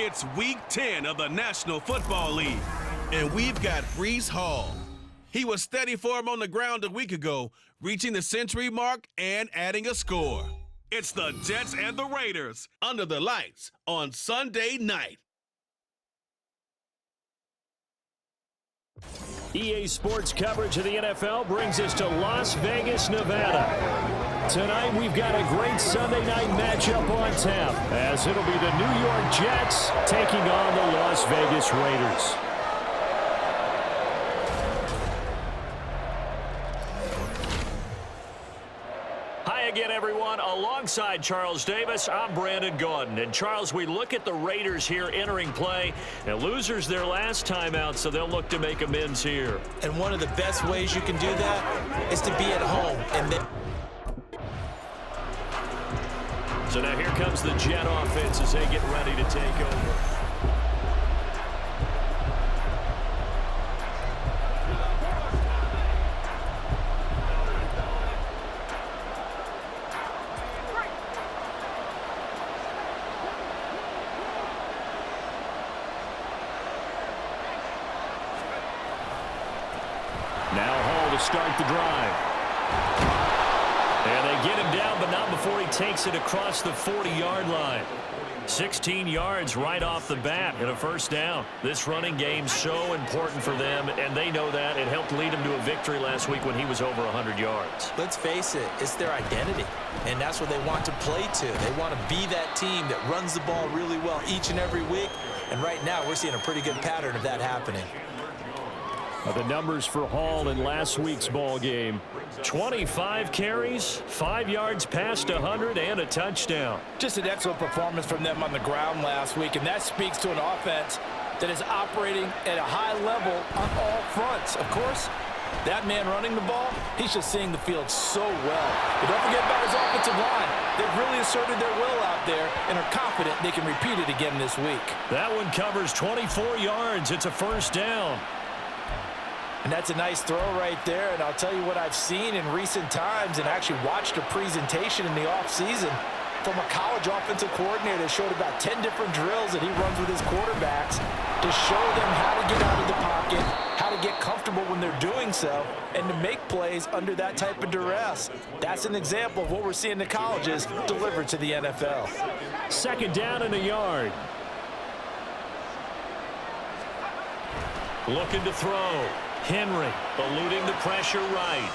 It's Week 10 of the National Football League, and we've got Breece Hall. He was steady for him on the ground a week ago, reaching the century mark and adding a score. It's the Jets and the Raiders under the lights on Sunday night. EA Sports coverage of the NFL brings us to Las Vegas, Nevada. Tonight, we've got a great Sunday night matchup on tap, as it'll be the New York Jets taking on the Las Vegas Raiders. Hi again, everyone. Alongside Charles Davis, I'm Brandon Gaudin. And Charles, we look at the Raiders here entering play. And losers their last time out, so they'll look to make amends here. And one of the best ways you can do that is to be at home. So now here comes the Jet offense as they get ready to take over. Now Hall to start the drive. And they get him down, but not before he takes it across the 40-yard line. 16 yards right off the bat and a first down. This running game's so important for them, and they know that. It helped lead him to a victory last week when he was over 100 yards. Let's face it, it's their identity, and that's what they want to play to. They want to be that team that runs the ball really well each and every week, and right now we're seeing a pretty good pattern of that happening. The numbers for Hall in last week's ball game: 25 carries, 5 yards past 100, and a touchdown. Just an excellent performance from them on the ground last week, and that speaks to an offense that is operating at a high level on all fronts. Of course, that man running the ball, he's just seeing the field so well. But don't forget about his offensive line. They've really asserted their will out there and are confident they can repeat it again this week. That one covers 24 yards. It's a first down. And that's a nice throw right there. And I'll tell you what I've seen in recent times and actually watched a presentation in the offseason from a college offensive coordinator that showed about 10 different drills that he runs with his quarterbacks to show them how to get out of the pocket, how to get comfortable when they're doing so, and to make plays under that type of duress. That's an example of what we're seeing in the colleges delivered to the NFL. Second down and a yard. Looking to throw. Henry eluding the pressure right.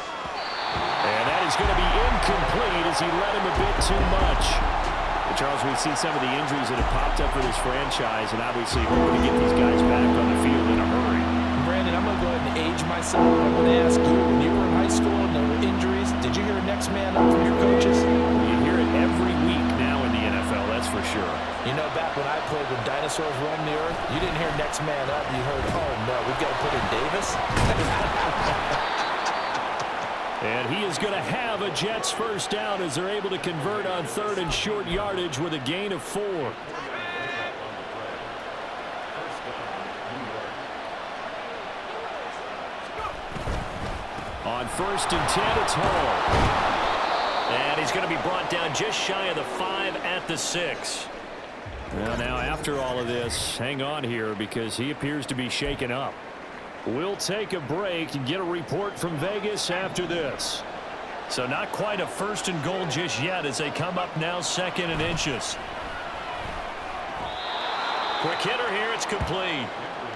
And that is going to be incomplete as he led him a bit too much. But Charles, we see some of the injuries that have popped up for this franchise, and obviously we're going to get these guys back on the field in a hurry. Brandon, I'm going to go ahead and age myself. I'm going to ask you, when you were in high school and there were injuries, did you hear next man up from your coaches? You hear it every week now in the NFL, that's for sure. You know, back when I played when dinosaurs roamed the earth, you didn't hear next man up. You heard, oh, no, we've got to put in Davis. And he is going to have a Jets first down as they're able to convert on third and short yardage with a gain of 4. On first and 10, it's Hall. And he's going to be brought down just shy of the 5 at the 6. Well, now, after all of this, hang on here because he appears to be shaken up. We'll take a break and get a report from Vegas after this. So not quite a first and goal just yet as they come up now second and inches. Quick hitter here, it's complete.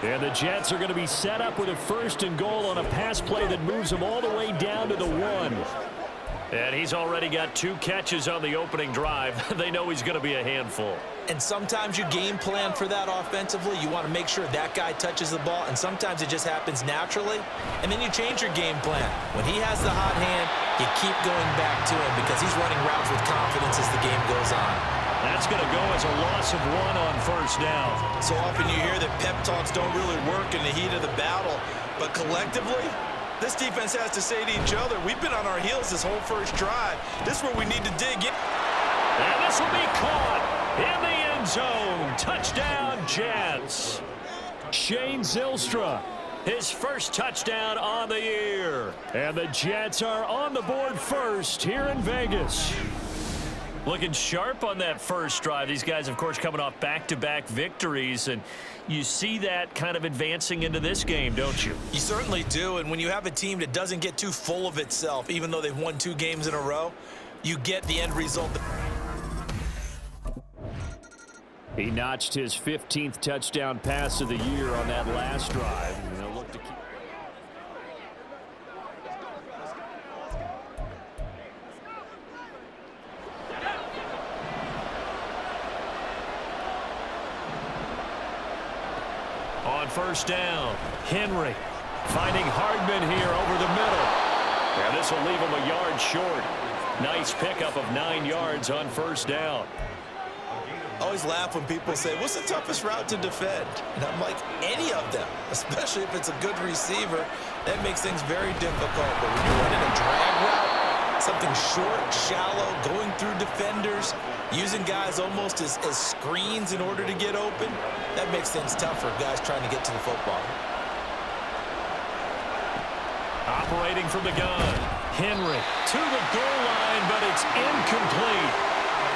And the Jets are going to be set up with a first and goal on a pass play that moves them all the way down to the 1. And he's already got 2 catches on the opening drive. They know he's going to be a handful. And sometimes you game plan for that offensively. You want to make sure that guy touches the ball, and sometimes it just happens naturally. And then you change your game plan. When he has the hot hand, you keep going back to him because he's running routes with confidence as the game goes on. That's going to go as a loss of 1 on first down. So often you hear that pep talks don't really work in the heat of the battle, but collectively, this defense has to say to each other, we've been on our heels this whole first drive. This is where we need to dig in. And this will be caught in the end zone. Touchdown, Jets. Shane Zylstra, his first touchdown on the year. And the Jets are on the board first here in Vegas. Looking sharp on that first drive. These guys, of course, coming off back-to-back victories, and you see that kind of advancing into this game, don't you? You certainly do, and when you have a team that doesn't get too full of itself, even though they've won 2 games in a row, you get the end result. He notched his 15th touchdown pass of the year on that last drive. And they'll look to keep... On first down, Henry finding Hardman here over the middle. Yeah, this will leave him a yard short. Nice pickup of 9 yards on first down. I always laugh when people say, what's the toughest route to defend? And I'm like, any of them, especially if it's a good receiver. That makes things very difficult. But when you're running a drag route, something short, shallow, going through defenders, using guys almost as screens in order to get open, that makes things tough for guys trying to get to the football. Operating from the gun, Henry to the goal line, but it's incomplete.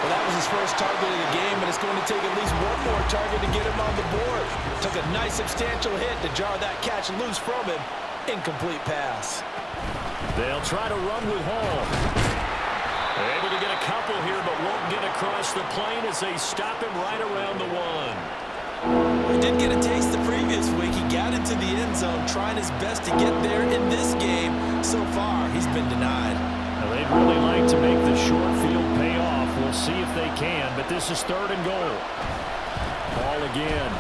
Well, that was his first target of the game, and it's going to take at least one more target to get him on the board. Took a nice substantial hit to jar that catch loose from him. Incomplete pass. They'll try to run with Hall. They're able to get a couple here, but won't get across the plane as they stop him right around the 1. He did get a taste the previous week. He got into the end zone, trying his best to get there in this game. So far, he's been denied. Now, they'd really like to make the short field pay off. We'll see if they can, but this is 3rd and goal. Ball again.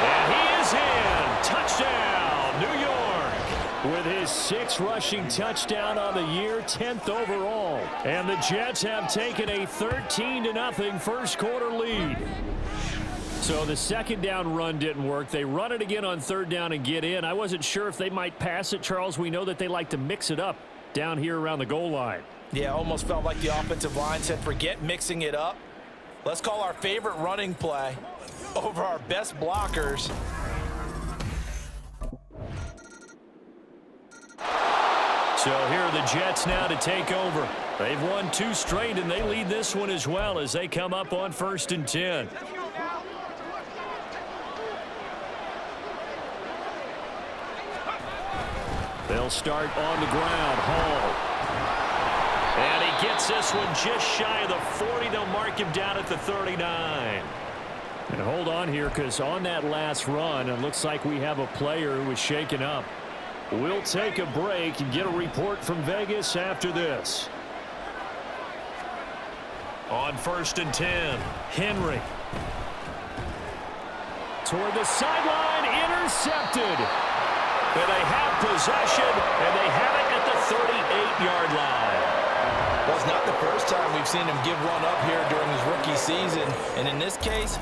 And he is in. Touchdown, New York. With his 6th rushing touchdown on the year, 10th overall. And the Jets have taken a 13-0 first quarter lead. So the 2nd down run didn't work. They run it again on 3rd down and get in. I wasn't sure if they might pass it, Charles. We know that they like to mix it up down here around the goal line. Yeah, almost felt like the offensive line said, forget mixing it up. Let's call our favorite running play over our best blockers. So here are the Jets now to take over. They've won 2 straight, and they lead this one as well as they come up on 1st and 10. They'll start on the ground. Hall. And he gets this one just shy of the 40. They'll mark him down at the 39. And hold on here, because on that last run, it looks like we have a player who was shaken up. We'll take a break and get a report from Vegas after this. On 1st and 10, Henry. Toward the sideline, intercepted. And they have possession, and they have it at the 38-yard line. Well, it's not the first time we've seen him give one up here during his rookie season. And in this case...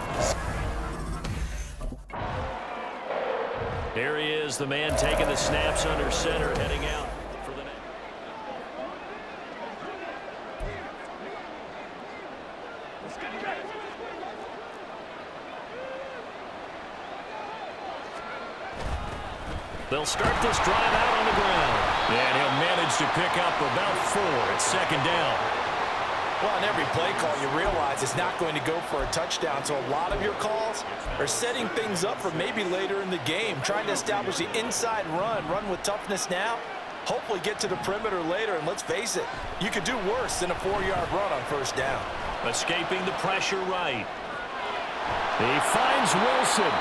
Here he is, the man taking the snaps under center, heading out for the next. They'll start this drive out on the ground. And he'll manage to pick up about 4 at 2nd down. Well, on every play call, you realize it's not going to go for a touchdown. So a lot of your calls are setting things up for maybe later in the game, trying to establish the inside run with toughness now, hopefully get to the perimeter later. And let's face it, you could do worse than a 4-yard run on 1st down. Escaping the pressure right. He finds Wilson.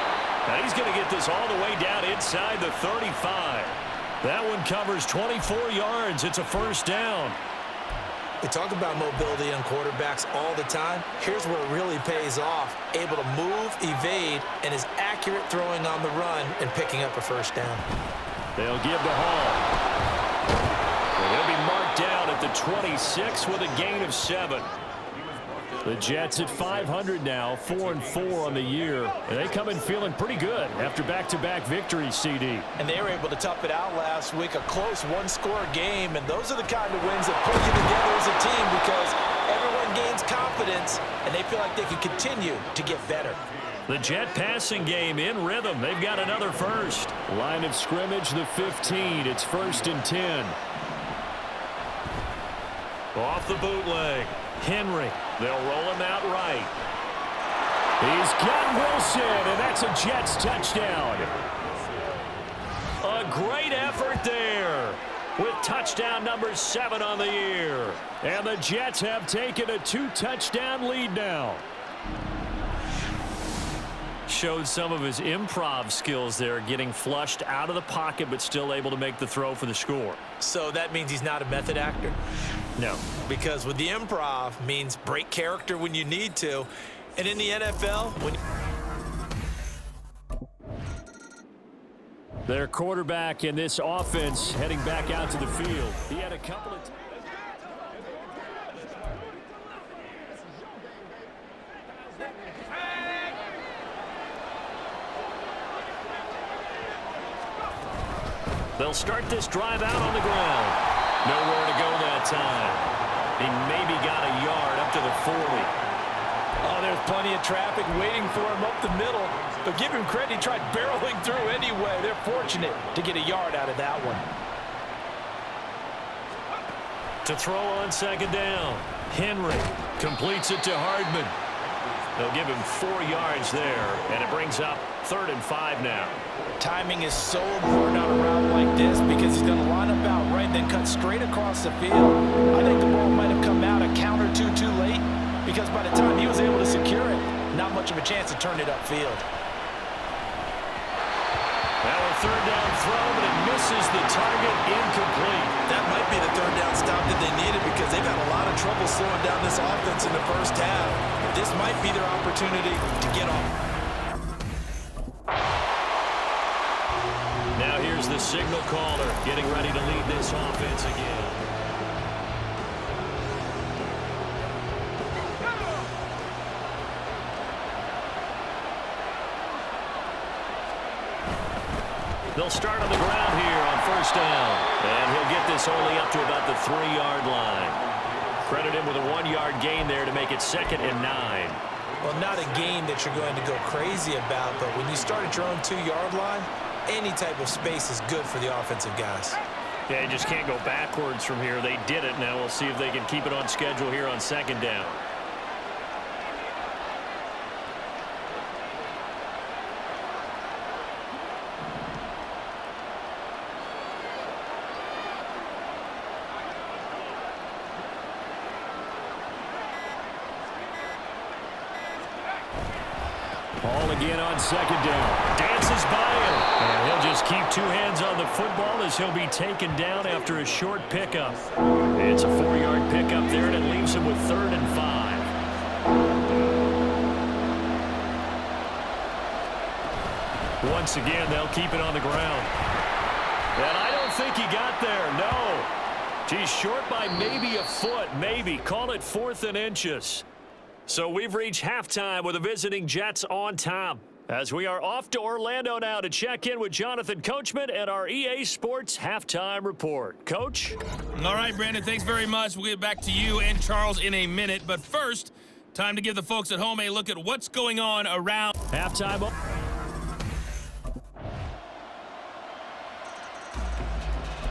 Now he's going to get this all the way down inside the 35. That one covers 24 yards. It's a 1st down. We talk about mobility on quarterbacks all the time. Here's where it really pays off. Able to move, evade, and is accurate throwing on the run and picking up a 1st down. They'll give the Hall. He'll be marked down at the 26 with a gain of 7. The Jets at 500 now, 4-4 on the year. And they come in feeling pretty good after back-to-back victories, CD. And they were able to tough it out last week, a close 1-score game. And those are the kind of wins that pull you together as a team because everyone gains confidence and they feel like they can continue to get better. The Jet passing game in rhythm. They've got another first. Line of scrimmage, the 15. It's 1st and 10. Off the bootleg. Henry. They'll roll him out right. He's got Wilson, and that's a Jets touchdown. A great effort there with touchdown number 7 on the year. And the Jets have taken a 2-touchdown lead now. Showed some of his improv skills there, getting flushed out of the pocket but still able to make the throw for the score. So that means he's not a method actor? No. Because with the improv means break character when you need to. And in the NFL, when their quarterback in this offense heading back out to the field. He had a couple of... They'll start this drive out on the ground. Nowhere to go that time. He maybe got a yard up to the 40. Oh, there's plenty of traffic waiting for him up the middle. But give him credit, he tried barreling through anyway. They're fortunate to get a yard out of that one. To throw on second down. Henry completes it to Hardman. They'll give him 4 yards there, and it brings up 3rd and 5 now. Timing is so important on a route like this because he's going to line up out right and then cut straight across the field. I think the ball might have come out a count or two too late because by the time he was able to secure it, not much of a chance to turn it upfield. Now a 3rd down throw, but it misses the target, incomplete. That might be the 3rd down stop that they needed because they've had a lot of trouble slowing down this offense in the first half. This might be their opportunity to get off. Now here's the signal caller getting ready to lead this offense again. They'll start on the ground here on 1st down. And he'll get this only up to about the 3-yard line. Credit him with a 1-yard gain there to make it 2nd and 9. Well, not a gain that you're going to go crazy about, but when you start at your own 2-yard line, any type of space is good for the offensive guys. Yeah, you just can't go backwards from here. They did it. Now we'll see if they can keep it on schedule here on 2nd down. Ball again on 2nd down. Dances by him. And he'll just keep 2 hands on the football as he'll be taken down after a short pickup. It's a 4-yard pickup there, and it leaves him with 3rd and 5. Once again, they'll keep it on the ground. And I don't think he got there, no. He's short by maybe a foot, maybe. Call it 4th and inches. So we've reached halftime with the visiting Jets on top. As we are off to Orlando now to check in with Jonathan Coachman and our EA Sports Halftime Report. Coach? All right, Brandon, thanks very much. We'll get back to you and Charles in a minute. But first, time to give the folks at home a look at what's going on around halftime.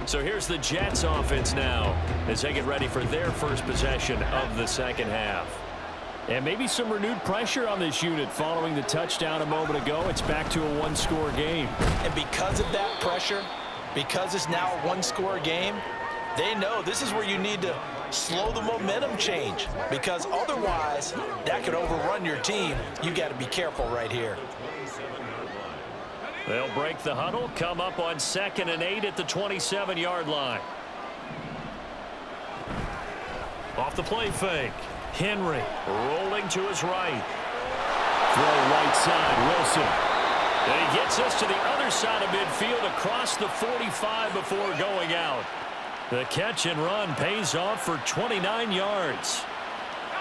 So here's the Jets offense now as they get ready for their first possession of the 2nd half. And maybe some renewed pressure on this unit following the touchdown a moment ago. It's back to a 1-score game. And because of that pressure, because it's now a 1-score game, they know this is where you need to slow the momentum change because otherwise that could overrun your team. You got to be careful right here. They'll break the huddle, come up on 2nd and 8 at the 27-yard line. Off the play fake. Henry rolling to his right. Throw right side, Wilson. And he gets us to the other side of midfield across the 45 before going out. The catch and run pays off for 29 yards.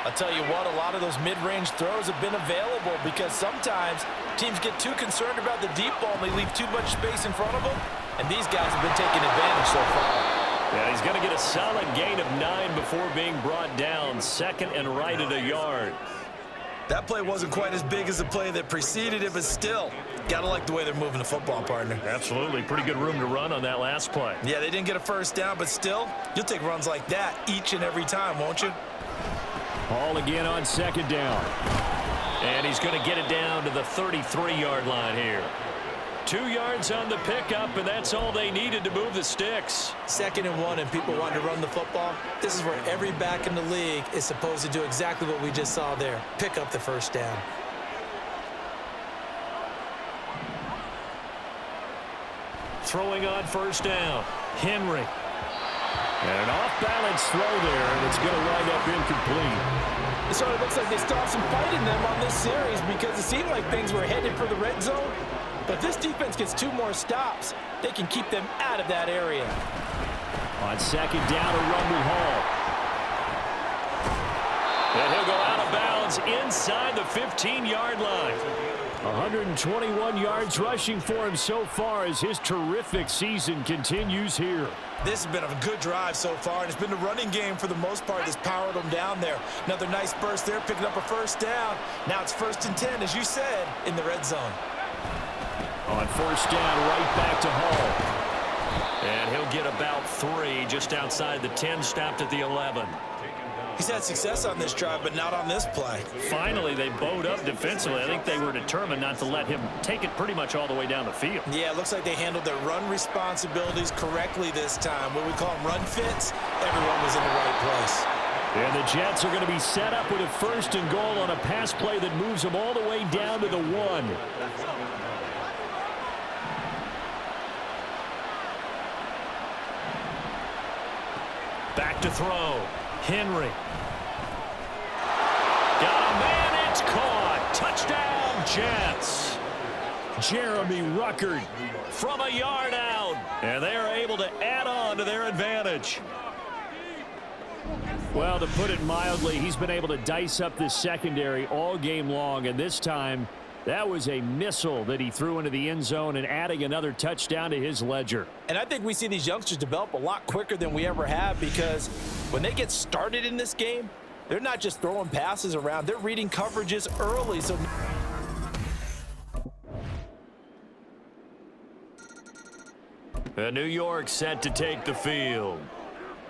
I'll tell you what, a lot of those mid-range throws have been available because sometimes teams get too concerned about the deep ball and they leave too much space in front of them. And these guys have been taking advantage so far. Yeah, he's going to get a solid gain of 9 before being brought down. 2nd and right at a yard. That play wasn't quite as big as the play that preceded it, but still, gotta like the way they're moving the football, partner. Absolutely. Pretty good room to run on that last play. Yeah, they didn't get a first down, but still, you'll take runs like that each and every time, won't you? Ball again on second down. And he's going to get it down to the 33-yard line here. 2 yards on the pickup, and that's all they needed to move the sticks. 2nd and 1, and people want to run the football. This is where every back in the league is supposed to do exactly what we just saw there. Pick up the first down. Throwing on first down. Henry. And an off-balance throw there, and it's going to wind up incomplete. So it looks like they still have some fight in them on this series because it seemed like things were headed for the red zone. But this defense gets 2 more stops. They can keep them out of that area. On second down, a run with Hall. And he'll go out of bounds inside the 15-yard line. 121 yards rushing for him so far as his terrific season continues here. This has been a good drive so far, and it's been the running game for the most part that's powered them down there. Another nice burst there, picking up a first down. Now it's 1st and 10, as you said, in the red zone. On first down, right back to Hall. And he'll get about 3 just outside the 10, stopped at the 11. He's had success on this drive, but not on this play. Finally, they bowed up defensively. I think they were determined not to let him take it pretty much all the way down the field. Yeah, it looks like they handled their run responsibilities correctly this time. What we call them run fits, everyone was in the right place. And the Jets are going to be set up with a 1st and goal on a pass play that moves them all the way down to the 1. Back to throw. Henry. Got a man, it's caught. Touchdown, Jets. Jeremy Ruckert from a yard out. And they're able to add on to their advantage. Well, to put it mildly, he's been able to dice up this secondary all game long. And this time, that was a missile that he threw into the end zone and adding another touchdown to his ledger. And I think we see these youngsters develop a lot quicker than we ever have because when they get started in this game, they're not just throwing passes around. They're reading coverages early. So New York set to take the field.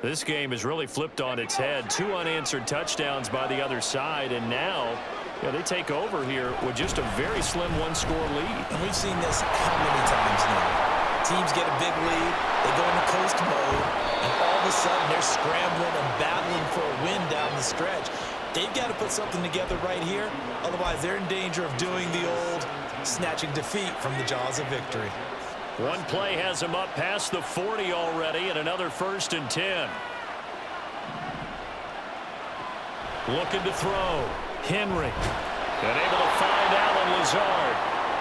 This game is really flipped on its head. 2 unanswered touchdowns by the other side, and now they take over here with just a very slim 1-score lead. And we've seen this how many times now? Teams get a big lead, they go into coast mode, and all of a sudden they're scrambling and battling for a win down the stretch. They've got to put something together right here, otherwise they're in danger of doing the old snatching defeat from the jaws of victory. One play has him up past the 40 already, and another 1st and 10. Looking to throw. Henry. And able to find Alan Lazard.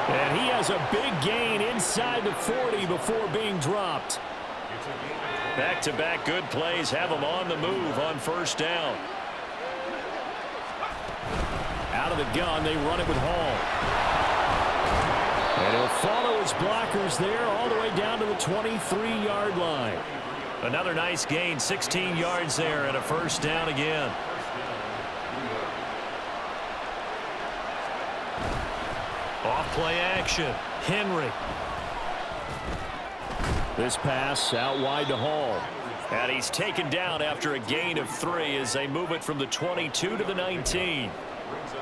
And he has a big gain inside the 40 before being dropped. Back-to-back good plays have him on the move on first down. Out of the gun, they run it with Hall. And he'll follow his blockers there all the way down to the 23-yard line. Another nice gain, 16 yards there, and a first down again. Off-play action. Henry. This pass out wide to Hall. And he's taken down after a gain of 3 as they move it from the 22 to the 19.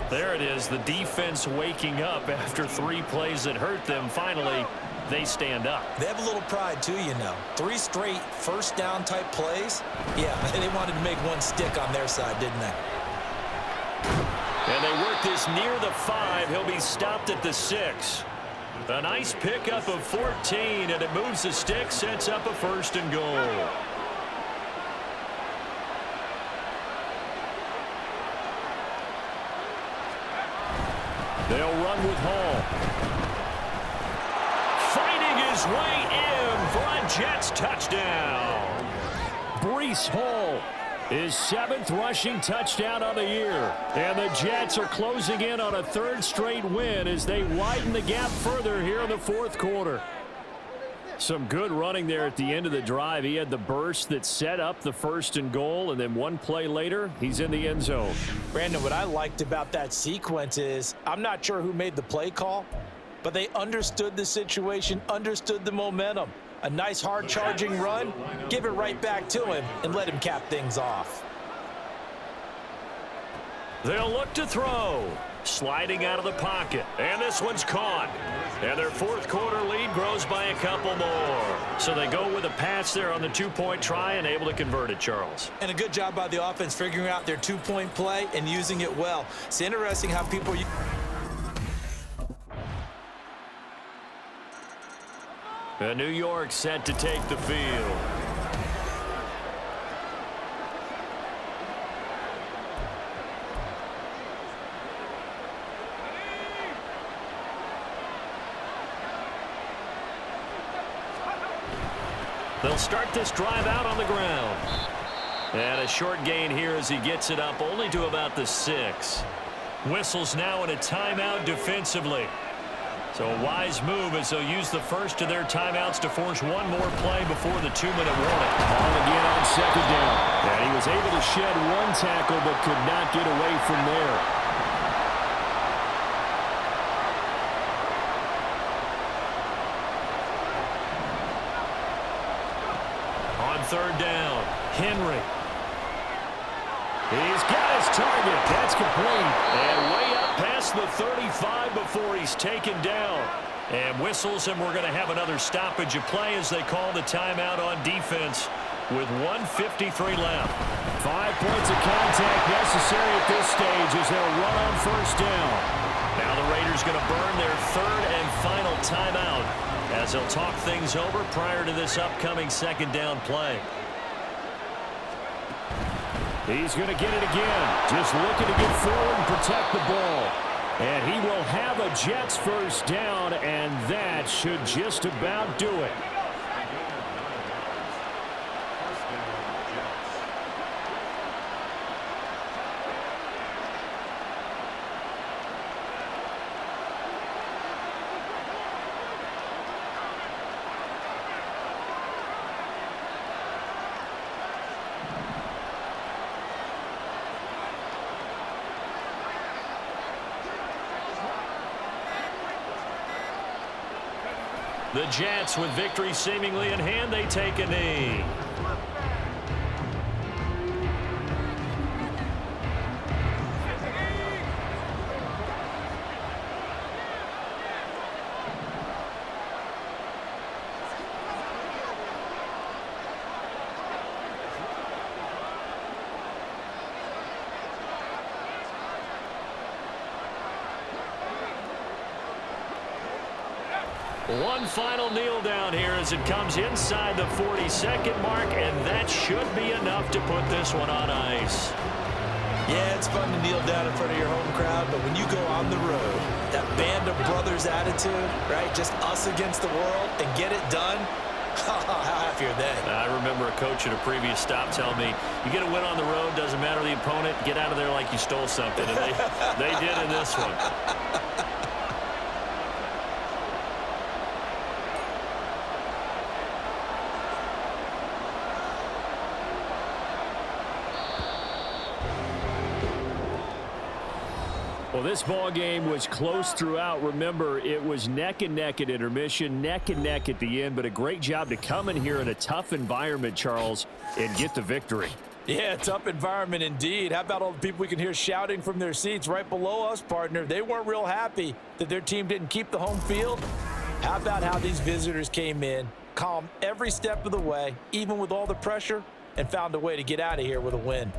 There it is, the defense waking up after 3 plays that hurt them. Finally, they stand up. They have a little pride too, you know. 3 straight first down type plays. Yeah, they wanted to make one stick on their side, didn't they? And they work this near the 5. He'll be stopped at the 6. A nice pickup of 14, and it moves the stick, sets up a 1st and goal. They'll run with Hall. Fighting his way in for a Jets touchdown. Breece Hall, his 7th rushing touchdown of the year. And the Jets are closing in on a 3rd straight win as they widen the gap further here in the 4th quarter. Some good running there at the end of the drive. He had the burst that set up the 1st and goal, and then one play later, he's in the end zone. Brandon, what I liked about that sequence is I'm not sure who made the play call, but they understood the situation, understood the momentum. A nice hard-charging run, give it right back to him, and let him cap things off. They'll look to throw. Sliding out of the pocket. And this one's caught. And their 4th quarter lead grows by a couple more. So they go with a pass there on the 2-point try and able to convert it, Charles. And a good job by the offense figuring out their 2-point play and using it well. It's interesting how people... New York set to take the field. They'll start this drive out on the ground. And a short gain here as he gets it up only to about the 6. Whistles now in a timeout defensively. So a wise move as they'll use the first of their timeouts to force one more play before the 2-minute warning. Ball again on 2nd down. And he was able to shed one tackle but could not get away from there. On 3rd down, Henry. He's got his target. That's complete. And way up past the 35 before he's taken down. And whistles, and we're going to have another stoppage of play as they call the timeout on defense with 1:53 left. 5 points of contact necessary at this stage as they'll run on 1st down. Now the Raiders going to burn their 3rd and final timeout as they'll talk things over prior to this upcoming 2nd down play. He's going to get it again. Just looking to get forward and protect the ball. And he will have a Jets 1st down, and that should just about do it. The Jets, with victory seemingly in hand, they take a knee. One final kneel down here as it comes inside the 40-second mark, and that should be enough to put this one on ice. Yeah, it's fun to kneel down in front of your home crowd, but when you go on the road, that band of brothers attitude, right, just us against the world, and get it done, how happy are they? I remember a coach at a previous stop telling me, you get a win on the road, doesn't matter the opponent, get out of there like you stole something, and they did in this one. Well, this ball game was close throughout. Remember, it was neck and neck at intermission, neck and neck at the end, but a great job to come in here in a tough environment, Charles, and get the victory. Yeah, tough environment indeed. How about all the people we can hear shouting from their seats right below us, partner? They weren't real happy that their team didn't keep the home field. How about how these visitors came in, calm every step of the way, even with all the pressure, and found a way to get out of here with a win.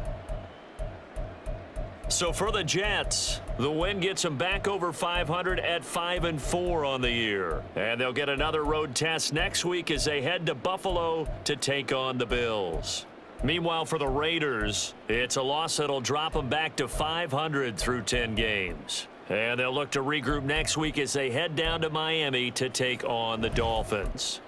So for the Jets, the win gets them back over 500 at 5-4 on the year. And they'll get another road test next week as they head to Buffalo to take on the Bills. Meanwhile, for the Raiders, it's a loss that'll drop them back to 500 through 10 games. And they'll look to regroup next week as they head down to Miami to take on the Dolphins.